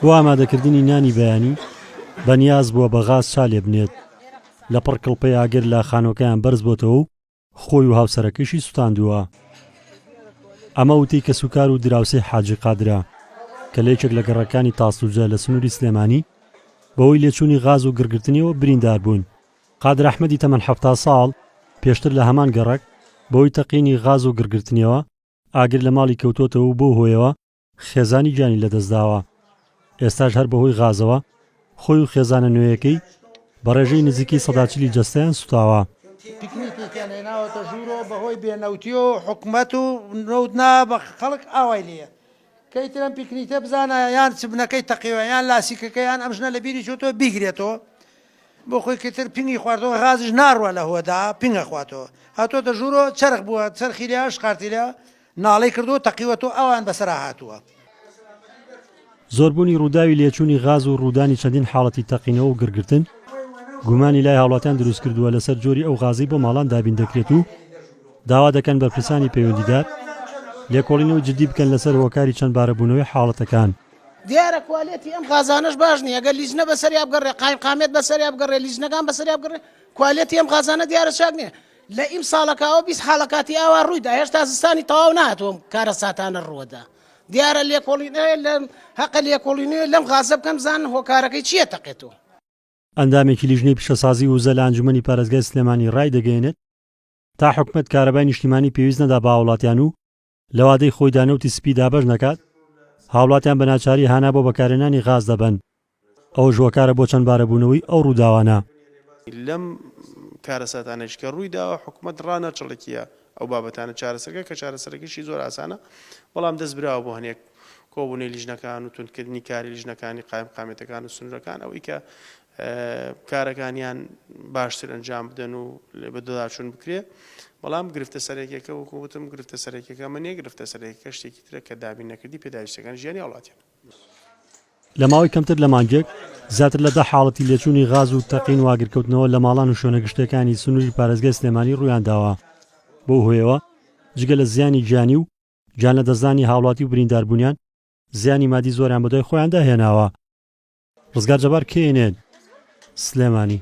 بۆ ئامادەکردنی نانی بەیانی بەنیاز بووە بە غاز چالێ بنێت لە پڕ کڵپەی ئاگر لە خانۆکەیان بەرز بۆتەوە و خۆی و هاوسەرەکەشی سوتاندووە. ئەمە وتەی کە سوکار و دراوسەی حاجی قادرە کە لە یەکێک لە گەڕەکانی تاسوجە لە سنووری سلێمانی بەوەی لێچوونی غاز و گرگرتنیەوە بریندار بوون. قادر ئەحمەدی تەمەن 70 ساڵ پێشتر لە هەمان گەڕەک بەوەی تەقینی غاز و گرگرتنیەوە ئاگر لە ماڵی کەوتۆتەوە و بۆ هۆیەوە خێزانی گیانی لەدەستداوە. ئێستاش هەر بەهۆی غازەوە خۆی و خێزانە نوێیەکەی بە ڕێژەی نزیکی 140 جەستەیان سوتاوە. پیکنیکیان هێناوەتە ژوورەوە بەهۆی بێنەوتی و حکومەت و نەوتنا بە خەڵک ئاوای لێە کەیترم پیکنیکە بزانە یان چبنەکەی تەقیوە یان لاسیکەکەیان ئەم ژنە لە بیری چۆتەوە بیگرێتەوە بۆ خۆی کەتر پینگی خواردەوە غازش ناڕوە لە هۆدا پینگە خواتەوە هاتۆتە ژوورەوە چرخ بووە چرخی لێ شقارتی لێ ناڵەی کردو تەقیوەتەوە ئەوان بەسەرا هاتووە. زۆربوونی ڕووداوی لێچوونی غاز و ڕوودانی چەندین حاڵەتی تەقینەوە و گرگرتن گومانی لای هاوڵاتیان دروست کردووە لەسەر جۆری ئەو غازی بۆ ماڵان دابین دەکرێت و داوا دەکەن بەرپرسانی پەیوەندیدار لێکۆڵینەوە جدی بکەن لەسەر هۆکاری چەند بارەبوونەوەی حاڵەتەکان. دیارە کوالێتی ئەم غازانەش باش نییە ئەگەر لیژنە بەسەری بگەڕێ قامێت بەسەری بگەڕێ لیژنەکان بەسەری بگەڕێ کوالێتی ئەم غازانە دیارە چاک نییە. لە ئیم ساڵەکەەوە 20 حاڵەکاتی ئاوا ڕوویدا هێشتا زستانی تەواو نهاتووەم کارە ساتانە ڕووەدا دیارە لێکۆڵینەوە لە حەقە لێکۆڵینەوە لەم غازە بکەم بزانن هۆکارەکەی چییە تەقێتەوە. ئەندامێکی لیژنەی پیشەسازی وزە لە ئەنجومەنی پارێزگای سلێمانی ڕای دەگەێنێت تا حکومەت کارەبای نیشتیمانی پێویست نەدا بە هاوڵاتیان و لە وادەی خۆی دانەوتی سپی دابەش نەکات هاوڵاتیان بە ناچاری هانا بۆ بەکارهێنانی غاز دەبن. ئەو ژوەکارە بۆ چەند بارەبوونەوەی ئەو ڕووداوانە. لەم کارەساتانش کە ڕوویداوە حکومەت ڕانەچڵێکیە ئەو بابەتانە چارەسەرەکە کە چارەسەرەکەشی زۆر ئاسانە بەڵام دەست براوە بۆ هەنێک کۆبوونەی لیژنەکان و تونکردنی کاری لیژنەکانی قامێتەکان و سنوورەکان ئەوەی کە کارەکانیان باشتر ئەنجام بدەن و بە دۆداچوون بکرێ بەڵام گرفتە سەرێکێکە وەکوتم گرفتە سەرێکەکە منێ گرفتە سەرێکەکە شتێکی ترە کە دابین نەکردی پێداویستەکان ژیانی وڵاتیان. لە ماوەی کەمتر لە مانگێک زیاتر لە 10 حاڵەتی لێچوونی غاز و تەقین واگرکەوتنەوە لە ماڵان و شوێنە گشتەکانی سنووری پارێزگای سلێمانی ڕوویان داوە. بۆ هۆیەوە جگە لە زیانی گیانی و گیان لە دەستدانی هاوڵاتی و برینداربوونیان زیانی مادی زۆریان بەدوای خۆیان داهێناوە. ڕزگار جەبار کێنێن سلێمانی.